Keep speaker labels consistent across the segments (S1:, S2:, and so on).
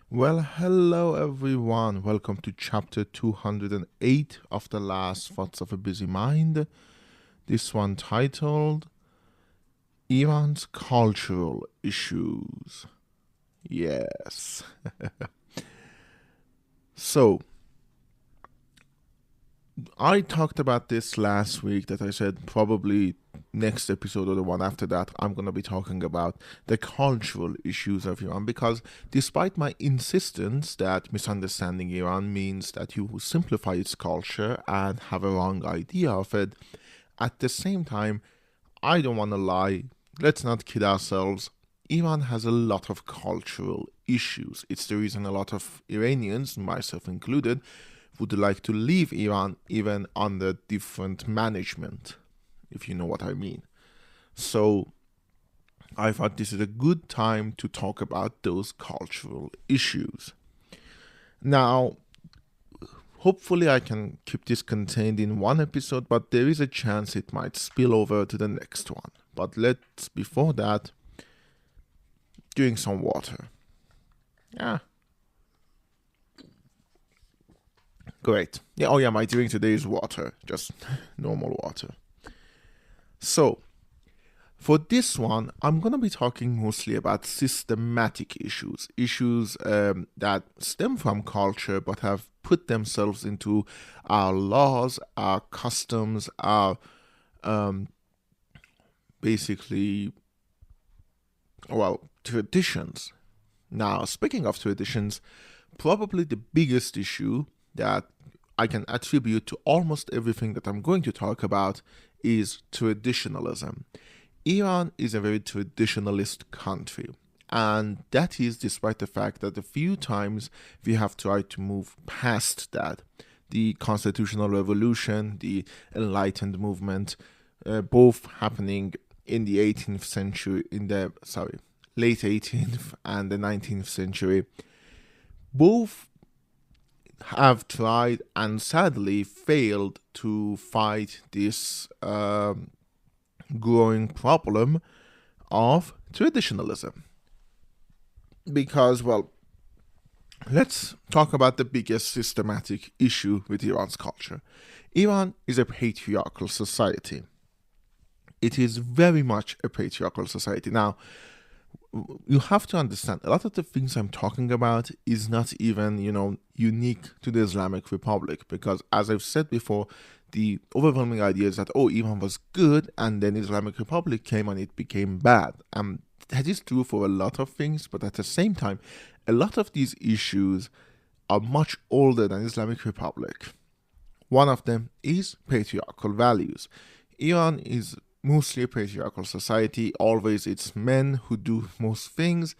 S1: Well, hello everyone. Welcome to chapter 208 of the last Thoughts of a Busy Mind. This one titled Iran's Cultural Issues. Yes. So, I talked about this last week that I said probably next episode or the one after that, I'm going to be talking about the cultural issues of Iran because despite my insistence that misunderstanding Iran means that you simplify its culture and have a wrong idea of it, at the same time, I don't want to lie. Let's not kid ourselves. Iran has a lot of cultural issues. It's the reason a lot of Iranians, myself included, would like to leave Iran even under different management, if you know what I mean. So I thought this is a good time to talk about those cultural issues. Now, hopefully I can keep this contained in one episode, but there is a chance it might spill over to the next one. But let's, before that, drink some water. Yeah. Great. Yeah, oh yeah, my drink today is water, just normal water. So, for this one, I'm going to be talking mostly about systematic issues that stem from culture but have put themselves into our laws, our customs, our basically, traditions. Now, speaking of traditions, probably the biggest issue that I can attribute to almost everything that I'm going to talk about is traditionalism. Iran is a very traditionalist country, and that is despite the fact that a few times we have tried to move past that. The constitutional revolution, the enlightened movement, both happening in the 18th century, late 18th and the 19th century, both have tried and sadly failed to fight this growing problem of traditionalism. Because, let's talk about the biggest systematic issue with Iran's culture. Iran is a patriarchal society. It is very much a patriarchal society. Now, you have to understand a lot of the things I'm talking about is not even, unique to the Islamic Republic because, as I've said before, the overwhelming idea is that, Iran was good and then Islamic Republic came and it became bad. That is true for a lot of things, but at the same time, a lot of these issues are much older than Islamic Republic. One of them is patriarchal values. Iran is mostly a patriarchal society. Always it's men who do most things,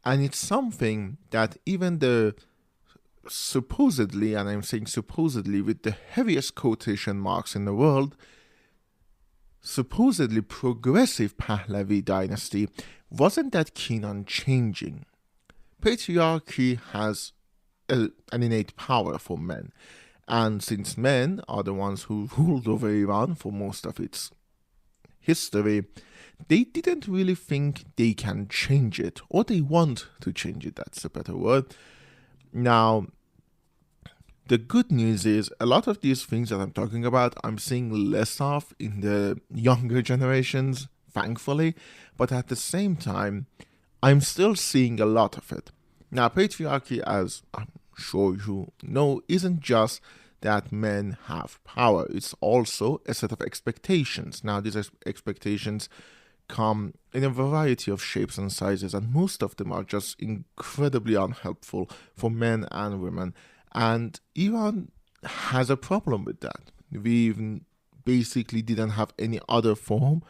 S1: and it's something that even the supposedly, and I'm saying supposedly with the heaviest quotation marks in the world, supposedly progressive Pahlavi dynasty wasn't that keen on changing. Patriarchy has an innate power for men, and since men are the ones who ruled over Iran for most of its history, they didn't really think they can change it, or they want to change it, that's a better word. Now, the good news is a lot of these things that I'm talking about, I'm seeing less of in the younger generations, thankfully, but at the same time, I'm still seeing a lot of it. Now, patriarchy, as I'm sure you know, isn't just that men have power. It's also a set of expectations. Now, these expectations come in a variety of shapes and sizes, and most of them are just incredibly unhelpful for men and women. And Iran has a problem with that. We basically didn't have any other form.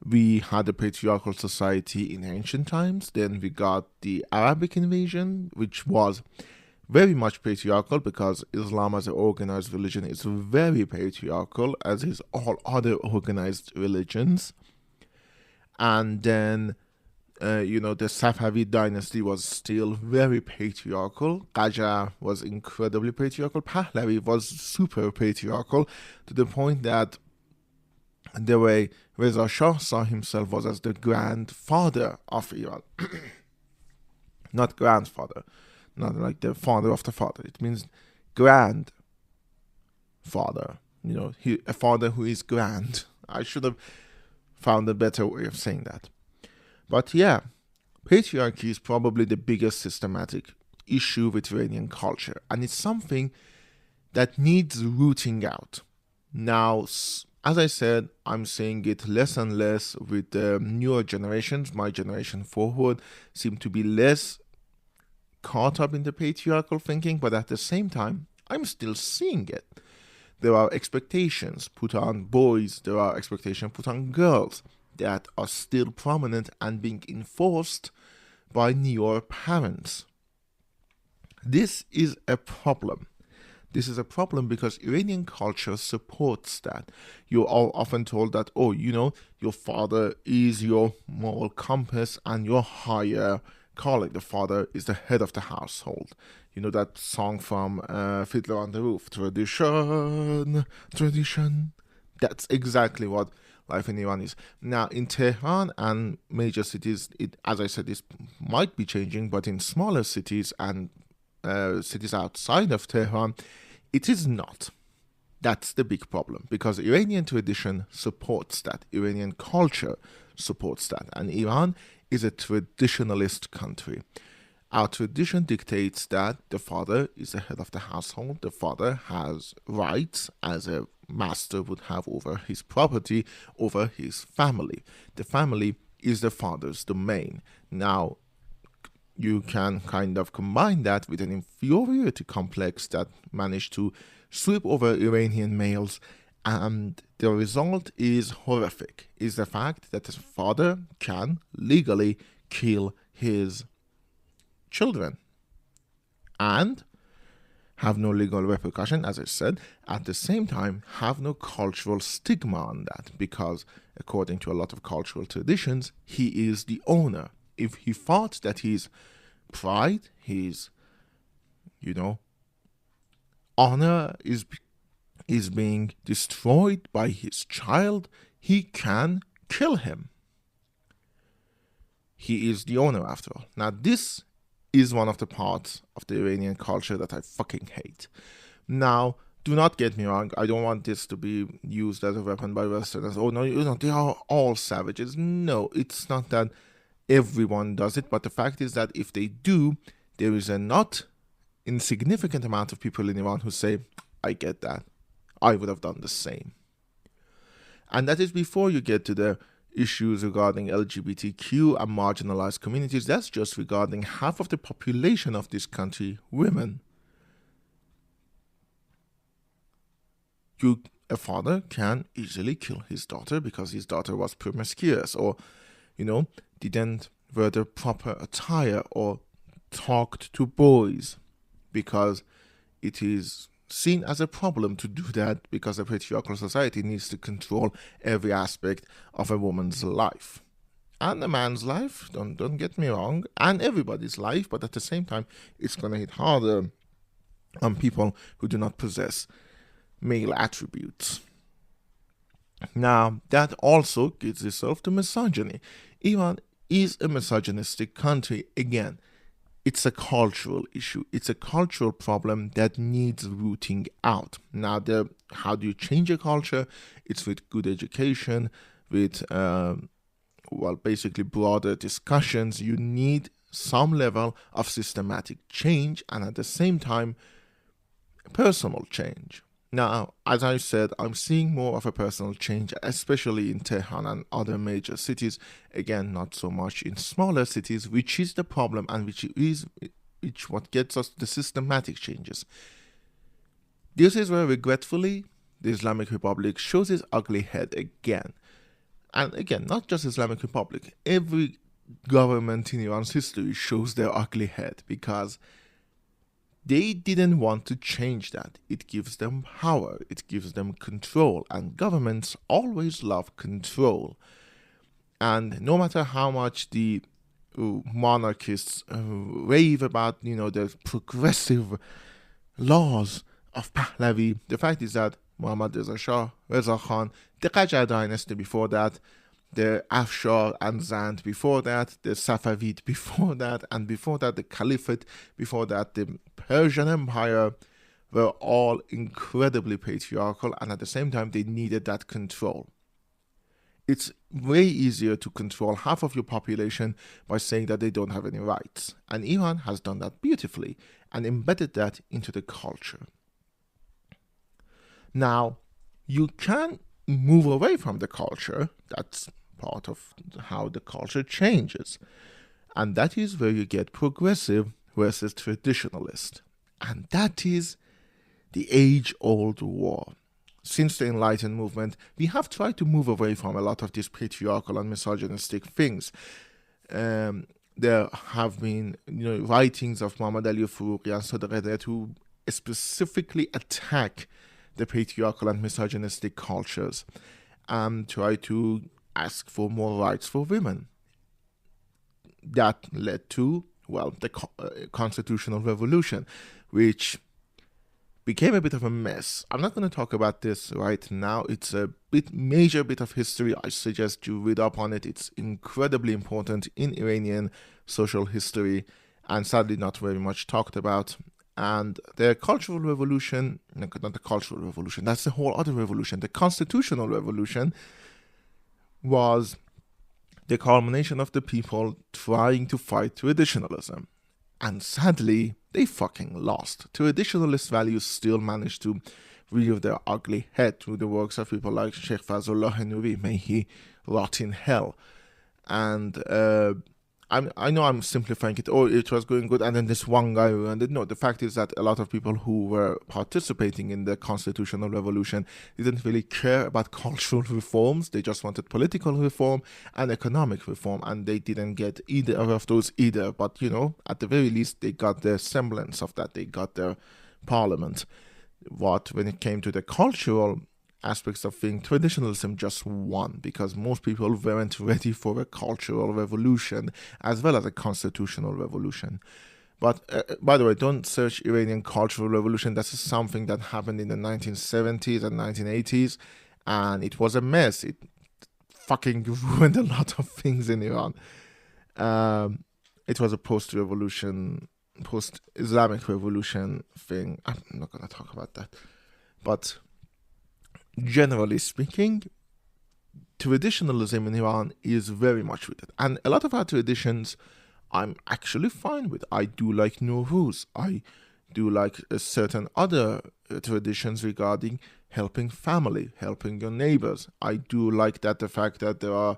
S1: We had a patriarchal society in ancient times. Then we got the Arabic invasion, which was very much patriarchal because Islam as an organized religion is very patriarchal, as is all other organized religions. And then, the Safavid dynasty was still very patriarchal. Qajar was incredibly patriarchal. Pahlavi was super patriarchal to the point that the way Reza Shah saw himself was as the grandfather of Iran. Not grandfather. not like the father of the father. It means grandfather. A father who is grand. I should have found a better way of saying that. But yeah, patriarchy is probably the biggest systematic issue with Iranian culture, and it's something that needs rooting out. Now, as I said, I'm seeing it less and less with the newer generations. My generation forward seem to be less caught up in the patriarchal thinking, but at the same time, I'm still seeing it. There are expectations put on boys, there are expectations put on girls that are still prominent and being enforced by newer parents. This is a problem. This is a problem because Iranian culture supports that. You're all often told that, your father is your moral compass and your higher calling. The father is the head of the household. You know that song from Fiddler on the Roof, tradition, tradition. That's exactly what life in Iran is. Now, in Tehran and major cities, as I said, this might be changing, but in smaller cities and cities outside of Tehran, it is not. That's the big problem, because Iranian tradition supports that. Iranian culture supports that. And Iran is a traditionalist country. Our tradition dictates that the father is the head of the household. The father has rights as a master would have over his property, over his family. The family is the father's domain. Now, you can kind of combine that with an inferiority complex that managed to sweep over Iranian males, and the result is horrific, is the fact that the father can legally kill his children and have no legal repercussion, as I said, at the same time have no cultural stigma on that, because according to a lot of cultural traditions, he is the owner. If he thought that his pride, his, honor is being destroyed by his child, he can kill him. He is the owner after all. Now, this is one of the parts of the Iranian culture that I fucking hate. Now, do not get me wrong, I don't want this to be used as a weapon by Westerners. Oh no, they are all savages. No, it's not that everyone does it, but the fact is that if they do, there is a not insignificant amount of people in Iran who say, I get that. I would have done the same. And that is before you get to the issues regarding LGBTQ and marginalized communities. That's just regarding half of the population of this country, women. A father can easily kill his daughter because his daughter was promiscuous or, didn't wear the proper attire or talked to boys, because it is seen as a problem to do that, because the patriarchal society needs to control every aspect of a woman's life. And a man's life, don't get me wrong, and everybody's life, but at the same time, it's going to hit harder on people who do not possess male attributes. Now, that also gives itself to misogyny. Iran is a misogynistic country. Again, it's a cultural issue. It's a cultural problem that needs rooting out. Now, how do you change a culture? It's with good education, with, basically broader discussions. You need some level of systematic change and at the same time, personal change. Now, as I said, I'm seeing more of a personal change, especially in Tehran and other major cities. Again, not so much in smaller cities, which is the problem and which what gets us the systematic changes. This is where, regretfully, the Islamic Republic shows its ugly head again. And again, not just Islamic Republic, every government in Iran's history shows their ugly head, because they didn't want to change that. It gives them power, it gives them control, and governments always love control. And no matter how much the monarchists rave about, the progressive laws of Pahlavi, the fact is that Muhammad Reza Shah, Reza Khan, the Qajar dynasty before that, the Afshar and Zand before that, the Safavid before that, and before that the Caliphate, before that the Persian Empire, were all incredibly patriarchal, and at the same time they needed that control. It's way easier to control half of your population by saying that they don't have any rights, and Iran has done that beautifully and embedded that into the culture. Now, you can move away from the culture. That's part of how the culture changes. And that is where you get progressive versus traditionalist. And that is the age-old war. Since the Enlightenment movement, we have tried to move away from a lot of these patriarchal and misogynistic things. There have been writings of Muhammad Ali Fourouqi and Sadr who specifically attack the patriarchal and misogynistic cultures and try to ask for more rights for women. That led to, the constitutional revolution, which became a bit of a mess. I'm not going to talk about this right now. It's a major bit of history. I suggest you read up on it. It's incredibly important in Iranian social history and sadly not very much talked about. And the cultural revolution, not the cultural revolution, that's a whole other revolution. The constitutional revolution was the culmination of the people trying to fight traditionalism. And sadly, they fucking lost. Traditionalist values still managed to rear their ugly head through the works of people like Sheikh Fazlullah Nouri, may he rot in hell. And I know I'm simplifying it. Oh, it was going good, and then this one guy ruined it. No, the fact is that a lot of people who were participating in the constitutional revolution didn't really care about cultural reforms. They just wanted political reform and economic reform, and they didn't get either of those either. But, at the very least, they got the semblance of that. They got their parliament. When it came to the cultural aspects of things, traditionalism just won because most people weren't ready for a cultural revolution as well as a constitutional revolution. But by the way, don't search Iranian cultural revolution. That's something that happened in the 1970s and 1980s, and it was a mess. It fucking ruined a lot of things in Iran. It was a post-Islamic revolution thing. I'm not going to talk about that. But generally speaking, traditionalism in Iran is very much rooted. And a lot of our traditions I'm actually fine with. I do like Nowruz. I do like certain other traditions regarding helping family, helping your neighbors. I do like the fact that there are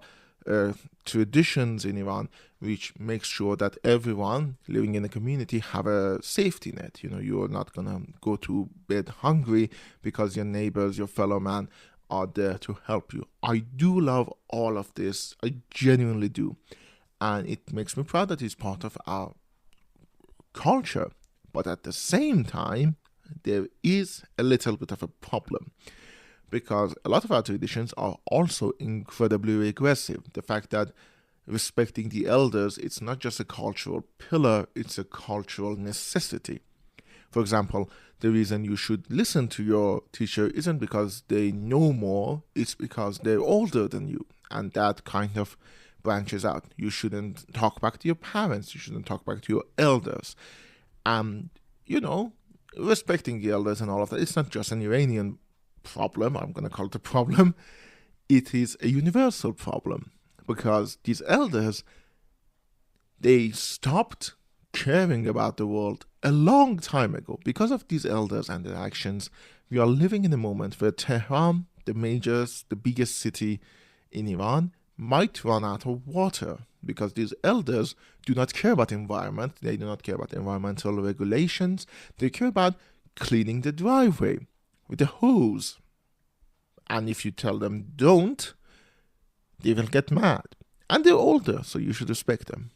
S1: traditions in Iran which makes sure that everyone living in a community have a safety net. You are not gonna go to bed hungry because your neighbors, your fellow man are there to help you. I do love all of this. I genuinely do. And it makes me proud that it's part of our culture. But at the same time, there is a little bit of a problem, because a lot of our traditions are also incredibly regressive. The fact that respecting the elders, it's not just a cultural pillar, it's a cultural necessity. For example, the reason you should listen to your teacher isn't because they know more, it's because they're older than you. And that kind of branches out. You shouldn't talk back to your parents, you shouldn't talk back to your elders. And, respecting the elders and all of that, it's not just an Iranian problem, I'm going to call it a problem. It is a universal problem, because these elders, they stopped caring about the world a long time ago. Because of these elders and their actions, we are living in a moment where Tehran, the biggest city in Iran, might run out of water, because these elders do not care about environment, they do not care about environmental regulations, they care about cleaning the driveway with a hose. And if you tell them don't, they will get mad. And they're older, so you should respect them.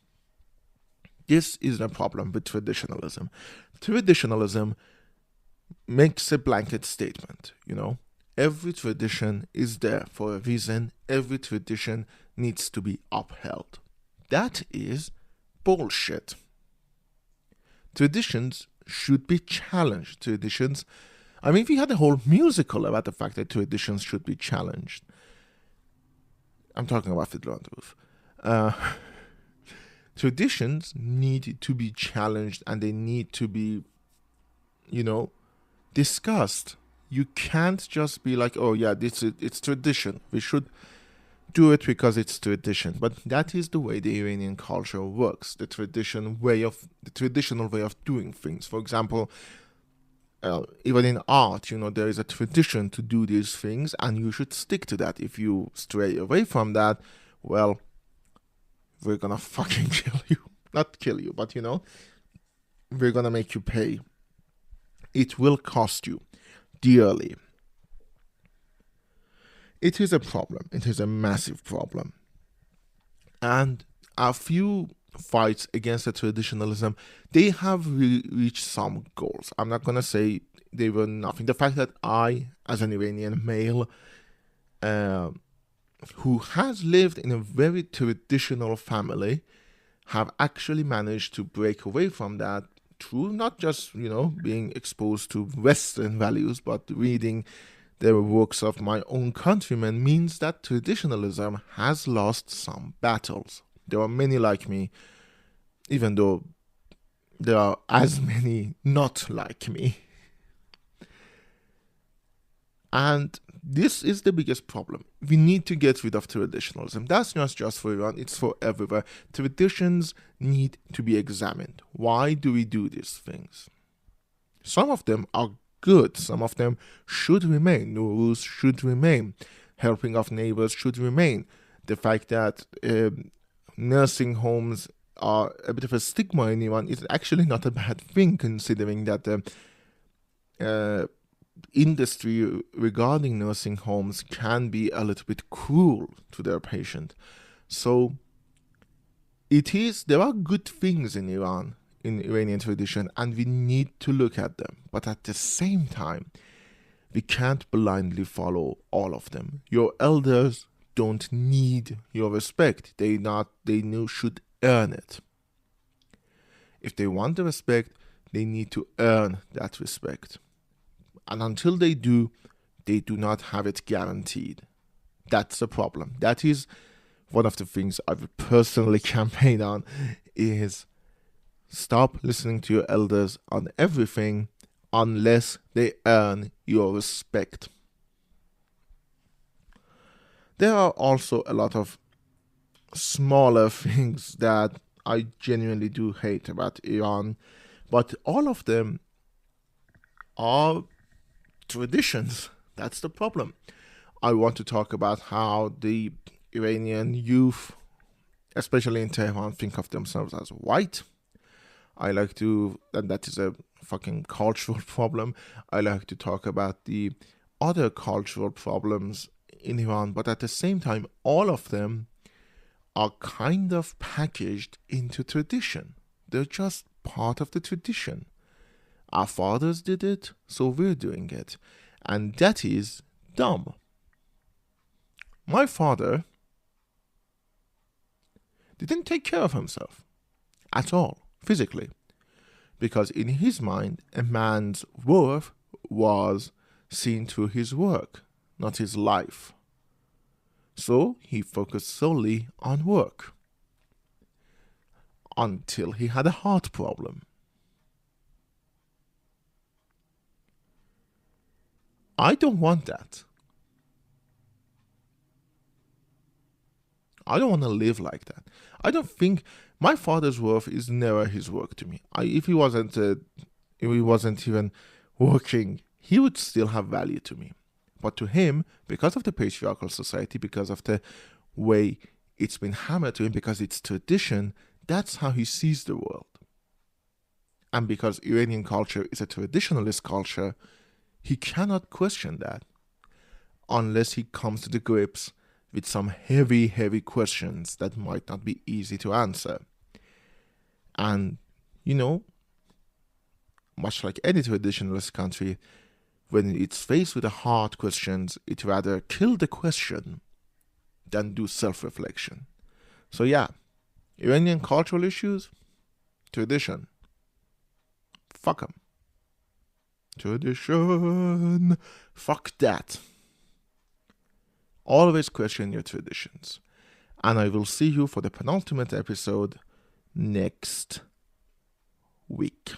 S1: This is the problem with traditionalism. Traditionalism makes a blanket statement, Every tradition is there for a reason. Every tradition needs to be upheld. That is bullshit. Traditions should be challenged. We had a whole musical about the fact that traditions should be challenged. I'm talking about Fiddler on the Roof. Uh, Traditions need to be challenged and they need to be, you know, discussed. You can't just be like, oh yeah, it's tradition. We should do it because it's tradition. But that is the way the Iranian culture works. The traditional way of doing things. For example, even in art, there is a tradition to do these things, and you should stick to that. If you stray away from that, well, we're gonna fucking kill you. Not kill you, but we're gonna make you pay. It will cost you dearly. It is a problem. It is a massive problem. And a few fights against the traditionalism, they have reached some goals. I'm not going to say they were nothing. The fact that I, as an Iranian male, who has lived in a very traditional family, have actually managed to break away from that through not just, being exposed to Western values, but reading the works of my own countrymen, means that traditionalism has lost some battles. There are many like me, even though there are as many not like me. And this is the biggest problem. We need to get rid of traditionalism. That's not just for Iran, it's for everywhere. Traditions need to be examined. Why do we do these things? Some of them are good. Some of them should remain. Nowruz should remain. Helping of neighbors should remain. The fact that nursing homes are a bit of a stigma in Iran is actually not a bad thing, considering that the industry regarding nursing homes can be a little bit cruel to their patient. So there are good things in Iran, in Iranian tradition, and we need to look at them. But at the same time, we can't blindly follow all of them. Your elders don't need your respect. They should earn it. If they want the respect, they need to earn that respect. And until they do not have it guaranteed. That's a problem. That is one of the things I've personally campaigned on, is stop listening to your elders on everything unless they earn your respect. There are also a lot of smaller things that I genuinely do hate about Iran, but all of them are traditions. That's the problem. I want to talk about how the Iranian youth, especially in Tehran, think of themselves as white. And that is a fucking cultural problem. I like to talk about the other cultural problems in Iran, but at the same time, all of them are kind of packaged into tradition. They're just part of the tradition. Our fathers did it, so we're doing it. And that is dumb. My father didn't take care of himself at all, physically. Because in his mind, a man's worth was seen through his work, not his life. So he focused solely on work. Until he had a heart problem. I don't want that. I don't want to live like that. I don't think my father's worth is never his work to me. If he wasn't even working, he would still have value to me. But to him, because of the patriarchal society, because of the way it's been hammered to him, because it's tradition, that's how he sees the world. And because Iranian culture is a traditionalist culture, he cannot question that unless he comes to the grips with some heavy, heavy questions that might not be easy to answer. And, much like any traditionalist country, when it's faced with the hard questions, it rather kill the question than do self-reflection. So yeah, Iranian cultural issues, tradition. Fuck them. Tradition. Fuck that. Always question your traditions. And I will see you for the penultimate episode next week.